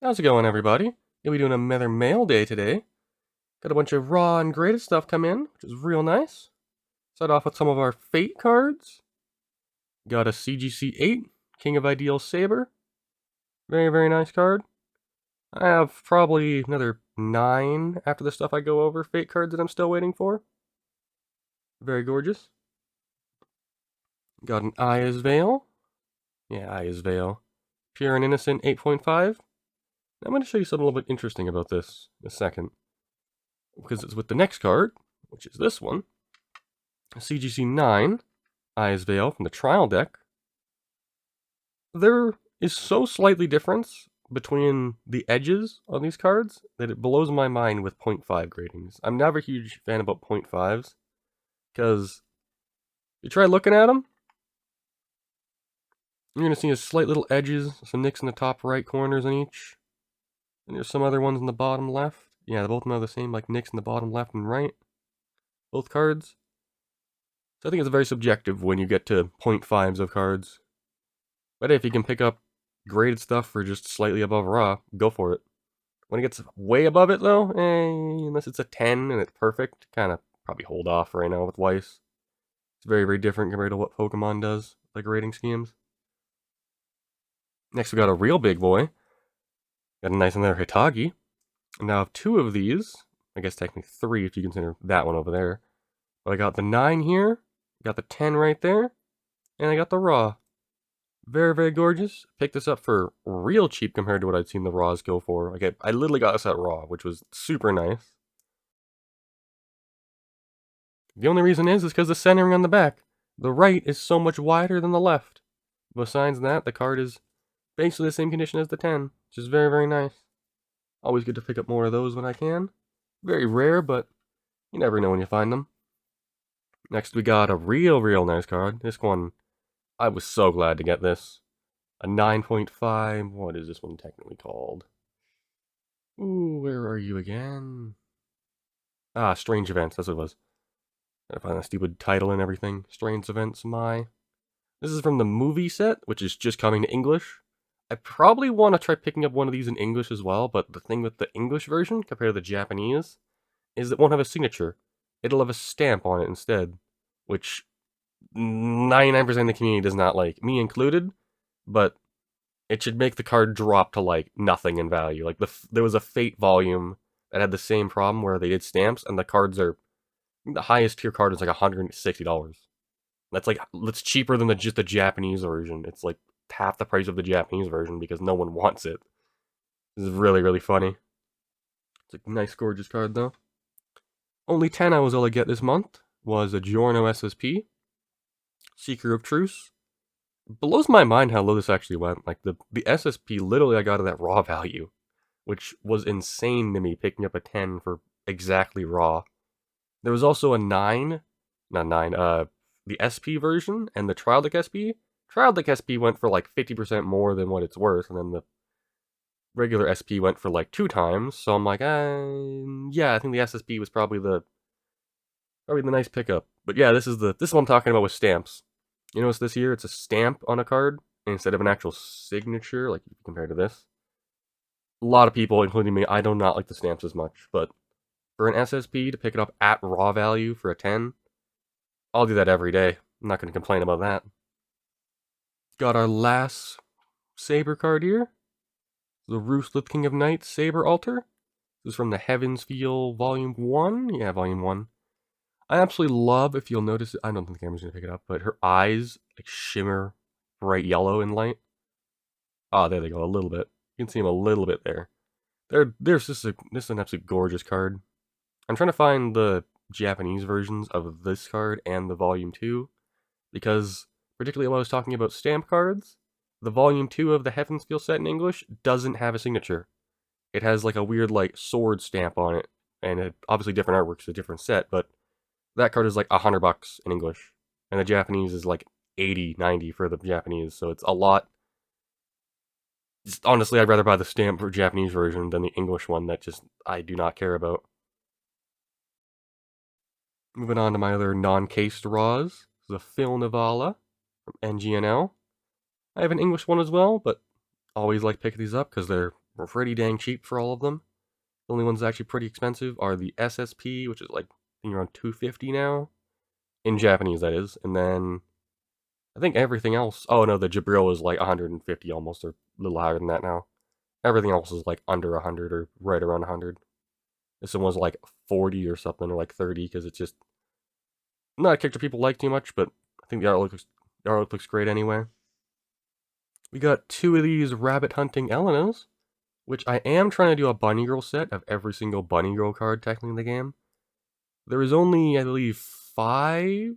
How's it going, everybody? You'll be doing another mail day today. Got a bunch of raw and graded stuff come in, which is real nice. Start off with some of our Fate cards. Got a CGC-8, King of Ideal Saber. Very, very nice card. I have probably another 9 after the stuff I go over, Fate cards that I'm still waiting for. Very gorgeous. Got an Aya's Veil. Yeah, Aya's Veil. Pure and Innocent 8.5. I'm going to show you something a little bit interesting about this in a second. Because it's with the next card, which is this one. CGC-9, Aya's Veil from the trial deck. There is so slightly difference between the edges on these cards that it blows my mind with 0.5 gradings. I'm never a huge fan about 0.5s. Because you try looking at them, you're going to see a slight little edges, some nicks in the top right corners on each. And there's some other ones in the bottom left. Yeah, they both have the same, like nicks in the bottom left and right. Both cards. So I think it's very subjective when you get to 0.5s of cards. But if you can pick up graded stuff for just slightly above raw, go for it. When it gets way above it, though, unless it's a 10 and it's perfect, kind of probably hold off right now with Weiss. It's very, very different compared to what Pokemon does, like rating schemes. Next, we got a real big boy. Got a nice another Hitagi. And now I have 2 of these. I guess technically 3 if you consider that one over there. But I got the 9 here. Got the 10 right there. And I got the raw. Very, very gorgeous. Picked this up for real cheap compared to what I'd seen the raws go for. Like I literally got this at raw, which was super nice. The only reason is because the centering on the back. The right is so much wider than the left. Besides that, the card is basically the same condition as the 10, which is very, very nice. Always good to pick up more of those when I can. Very rare, but you never know when you find them. Next, we got a real nice card. This one, I was so glad to get this. A 9.5, what is this one technically called? Ooh, where are you again? Ah, Strange Events, that's what it was. Gotta find that stupid title and everything. Strange Events, This is from the movie set, which is just coming to English. I probably want to try picking up one of these in English as well, but the thing with the English version compared to the Japanese is it won't have a signature. It'll have a stamp on it instead, which 99% of the community does not like, me included, but it should make the card drop to like nothing in value. Like there was a Fate volume that had the same problem where they did stamps and the cards are, the highest tier card is like $160. That's cheaper than just the Japanese version. It's like half the price of the Japanese version because no one wants it. This is really funny. It's a nice, gorgeous card though. Only 10 I was able to get this month was a Giorno SSP, Seeker of Truce. It blows my mind how low this actually went. Like the SSP, literally I got it at raw value, which was insane to me picking up a 10 for exactly raw. There was also a 9, not 9, the SP version and the Trial Deck SP. Trial Deck SP went for like 50% more than what it's worth, and then the regular SP went for like 2 times. So I'm like, yeah, I think the SSP was probably the nice pickup. But yeah, this is what I'm talking about with stamps. You notice this here, it's a stamp on a card instead of an actual signature, like compared to this. A lot of people, including me, I do not like the stamps as much, but for an SSP to pick it up at raw value for a 10, I'll do that every day. I'm not going to complain about that. Got our last Saber card here. The Ruthless King of Knights Saber Alter. This is from the Heaven's Feel Volume 1. Yeah, Volume 1. I absolutely love, if you'll notice, I don't think the camera's going to pick it up, but her eyes like shimmer bright yellow in light. Ah, there they go, a little bit. You can see them a little bit there. This is an absolute gorgeous card. I'm trying to find the Japanese versions of this card and the Volume 2, because particularly when I was talking about stamp cards, the Volume 2 of the Heaven's Feel set in English doesn't have a signature. It has like a weird like sword stamp on it, and obviously different artwork, it's a different set, but that card is like $100 in English, and the Japanese is like 80, 90 for the Japanese, so it's a lot. Honestly, I'd rather buy the stamp for Japanese version than the English one that just I do not care about. Moving on to my other non-cased raws. This is a Phil Nivala from NGNL. I have an English one as well, but always like picking these up because they're pretty dang cheap for all of them. The only ones actually pretty expensive are the SSP, which is like, I think around $250 now. In Japanese, that is. And then I think everything else. Oh no, the Jabril is like 150 almost, or a little higher than that now. Everything else is like under 100 or right around 100. This one was like 40 or something, or like 30, because it's just not a character people like too much, but I think the artwork looks great anyway. We got 2 of these rabbit hunting Elenas, which I am trying to do a Bunny Girl set of every single Bunny Girl card technically in the game. There is only, I believe, 5,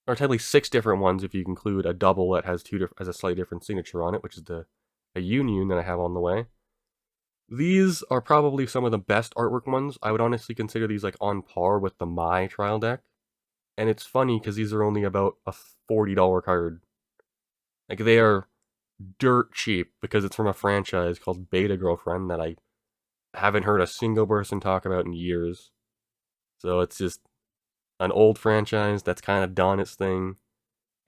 or technically 6 different ones if you include a double that has has a slightly different signature on it, which is a Union that I have on the way. These are probably some of the best artwork ones. I would honestly consider these like on par with the My trial deck. And it's funny because these are only about a $40 card. Like, they are dirt cheap because it's from a franchise called Beta Girlfriend that I haven't heard a single person talk about in years. So it's just an old franchise that's kind of done its thing,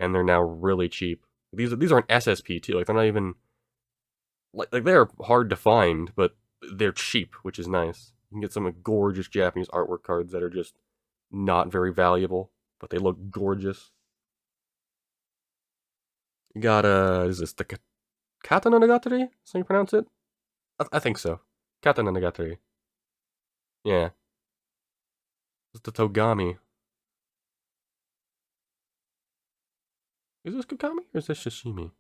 and they're now really cheap. These are an SSP too. Like, they're not even like they're hard to find, but they're cheap, which is nice. You can get some gorgeous Japanese artwork cards that are just not very valuable, but they look gorgeous. You got is this the Katanagatari? Is that how you pronounce it? I think so. Katanagatari. Yeah. It's the Togami. Is this Kokami or is this Shishimi?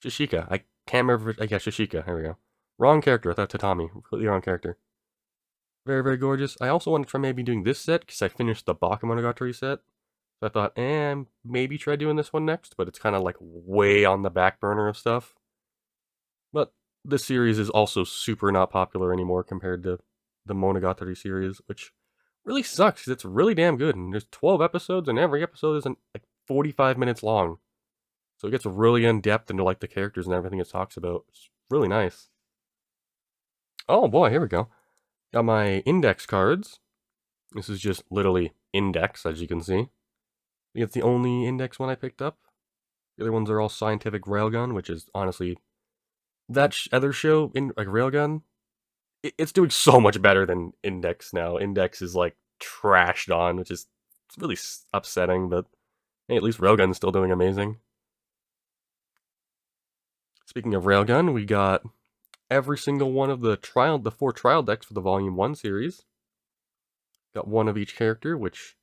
Shishika. I can't remember. I guess Shishika. There we go. Wrong character. I thought Tatami. Completely wrong character. Very, very gorgeous. I also want to try maybe doing this set because I finished the Bakemonogatari set. So I thought, maybe try doing this one next, but it's kind of like way on the back burner of stuff. But this series is also super not popular anymore compared to the Monogatari series, which really sucks because it's really damn good. And there's 12 episodes, and every episode is like 45 minutes long. So it gets really in depth into like the characters and everything it talks about. It's really nice. Oh boy, here we go. Got my index cards. This is just literally index, as you can see. I think it's the only index one I picked up. The other ones are all Scientific Railgun, which is honestly that other show in like Railgun. It's doing so much better than Index now. Index is like trashed on, which is really upsetting. But hey, at least Railgun's still doing amazing. Speaking of Railgun, we got every single one of the 4 trial decks for the Volume 1 series. Got one of each character, which,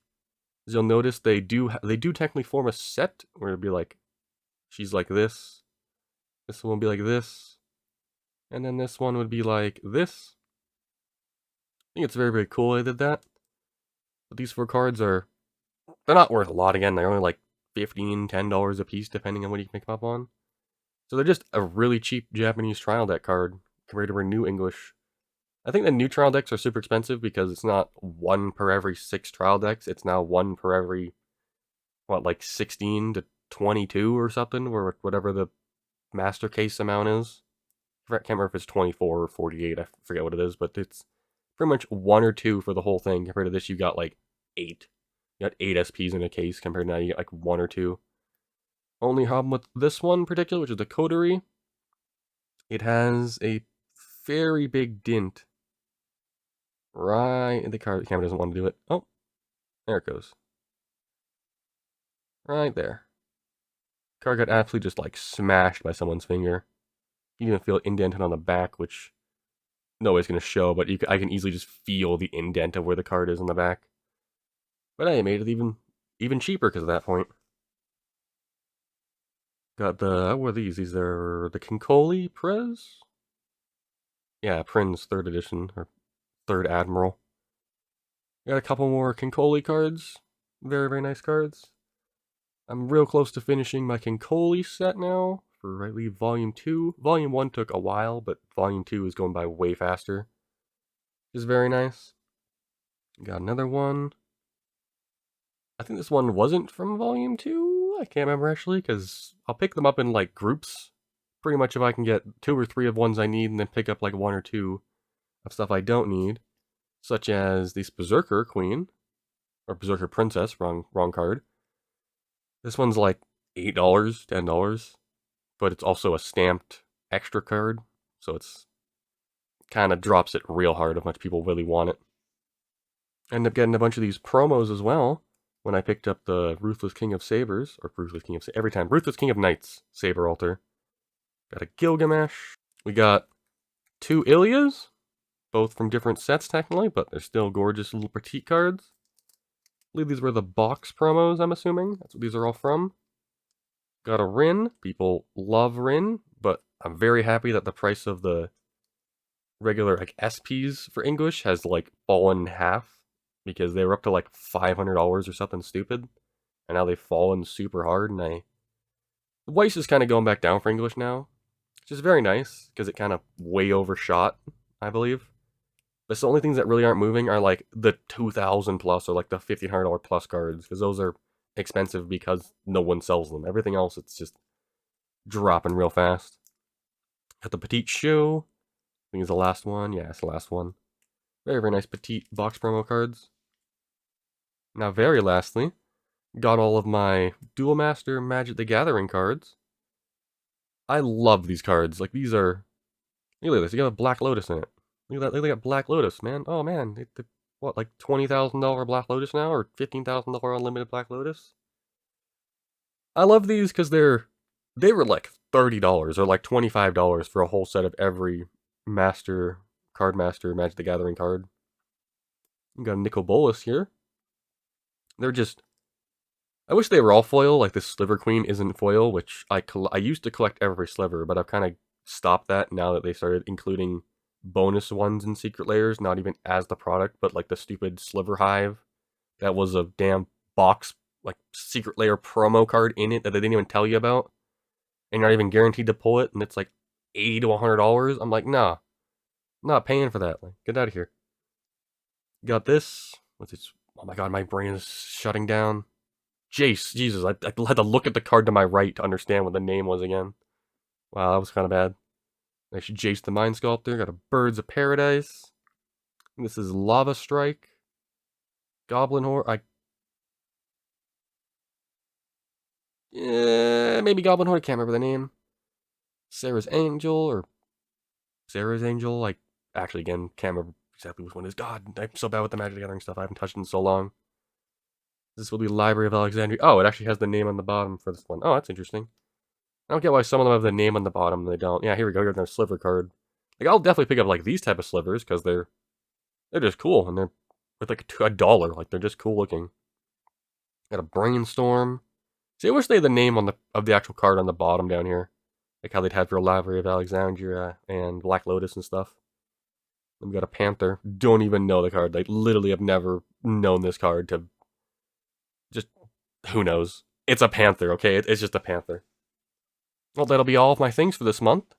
as you'll notice, they do technically form a set where it'd be like, she's like this one would be like this, and then this one would be like this. I think it's very, very cool they did that. But these 4 cards they're not worth a lot again. They're only like $15, $10 a piece, depending on what you can pick them up on. So they're just a really cheap Japanese trial deck card compared to our new English. I think the new trial decks are super expensive because it's not 1 per every 6 trial decks. It's now 1 per every, like 16 to 22 or something, or whatever the master case amount is. I can't remember if it's 24 or 48. I forget what it is, but it's pretty much 1 or 2 for the whole thing. Compared to this, you got like 8. You got 8 SPs in a case, compared to now you get like 1 or 2. Only problem with this one in particular, which is the Coterie, it has a very big dent right in the card. The camera doesn't want to do it. Oh, there it goes. Right there. Card got absolutely just like smashed by someone's finger. You can even feel it indented on the back, which nobody's going to show, but I can easily just feel the indent of where the card is on the back. But I made it even cheaper because of that point. Got what are these? These are the Kancolle SPs? Yeah, Prin's 3rd edition, or 3rd Admiral. Got a couple more Kancolle cards. Very, very nice cards. I'm real close to finishing my Kancolle set now for, I believe, Volume 2. Volume 1 took a while, but Volume 2 is going by way faster. Which is very nice. Got another one. I think this one wasn't from Volume 2. I can't remember actually, because I'll pick them up in like groups. Pretty much if I can get 2 or 3 of ones I need, and then pick up like 1 or 2 of stuff I don't need. Such as this Berserker Queen, or Berserker Princess, wrong card. This one's like $8, $10, but it's also a stamped extra card, so it's kind of drops it real hard if much people really want it. I ended up getting a bunch of these promos as well when I picked up the Ruthless King of Sabers, or Ruthless King of every time. Ruthless King of Knights, Saber Alter. Got a Gilgamesh. We got 2 Ilias, both from different sets technically, but they're still gorgeous little petite cards. I believe these were the box promos, I'm assuming. That's what these are all from. Got a Rin. People love Rin, but I'm very happy that the price of the regular like SPs for English has like fallen in half, because they were up to like $500 or something stupid, and now they've fallen super hard. And the Weiss is kind of going back down for English now, which is very nice because it kind of way overshot, I believe. But the only things that really aren't moving are like the 2,000 plus or like the $1,500 plus cards, because those are expensive because no one sells them. Everything else, it's just dropping real fast. Got the Petite Show. I think it's the last one. Yeah, it's the last one. Very, very nice petite box promo cards. Now, very lastly, got all of my Duel Master Magic the Gathering cards. I love these cards. Like, these are... Look at this. You got a Black Lotus in it. Look at that. They got Black Lotus, man. Oh, man. What, like $20,000 Black Lotus now? Or $15,000 unlimited Black Lotus? I love these because they were like $30 or like $25 for a whole set of every Card Master Magic the Gathering card. We got a Nicol Bolas here. They're just... I wish they were all foil, like this Sliver Queen isn't foil, which I used to collect every sliver, but I've kind of stopped that now that they started including bonus ones in Secret Layers, not even as the product, but like the stupid Sliver Hive. That was a damn box, like Secret Layer promo card in it that they didn't even tell you about, and you're not even guaranteed to pull it, and it's like $80 to $100. I'm like, nah, I'm not paying for that. Like, get out of here. Got this. What's this? Oh my god, my brain is shutting down. Jace, Jesus, I had to look at the card to my right to understand what the name was again. Wow, that was kind of bad. Nice Jace the Mind Sculptor. Got a Birds of Paradise. This is Lava Strike. Goblin Horde. Yeah, maybe Goblin Horde. I can't remember the name. Sarah's Angel. Actually, again, can't remember exactly which one it is. God, I'm so bad with the Magic the Gathering stuff. I haven't touched it in so long. This will be Library of Alexandria. Oh, it actually has the name on the bottom for this one. Oh, that's interesting. I don't get why some of them have the name on the bottom and they don't. Yeah, here we go. Here's another sliver card. Like, I'll definitely pick up like these type of slivers because they're just cool, and they're with like $1. Like, they're just cool looking. Got a Brainstorm. See, I wish they had the name of the actual card on the bottom down here, like how they'd have for Library of Alexandria and Black Lotus and stuff. Then we got a Panther. Don't even know the card. Like, literally have never known this card to... Just, who knows? It's a Panther, okay? It's just a Panther. Well, that'll be all of my things for this month.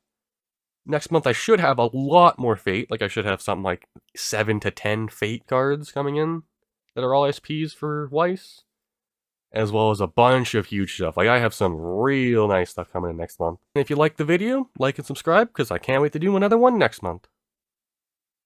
Next month, I should have a lot more Fate. Like, I should have something like 7 to 10 Fate cards coming in that are all SPs for Weiss, as well as a bunch of huge stuff. Like, I have some real nice stuff coming in next month. And if you liked the video, like and subscribe, because I can't wait to do another one next month.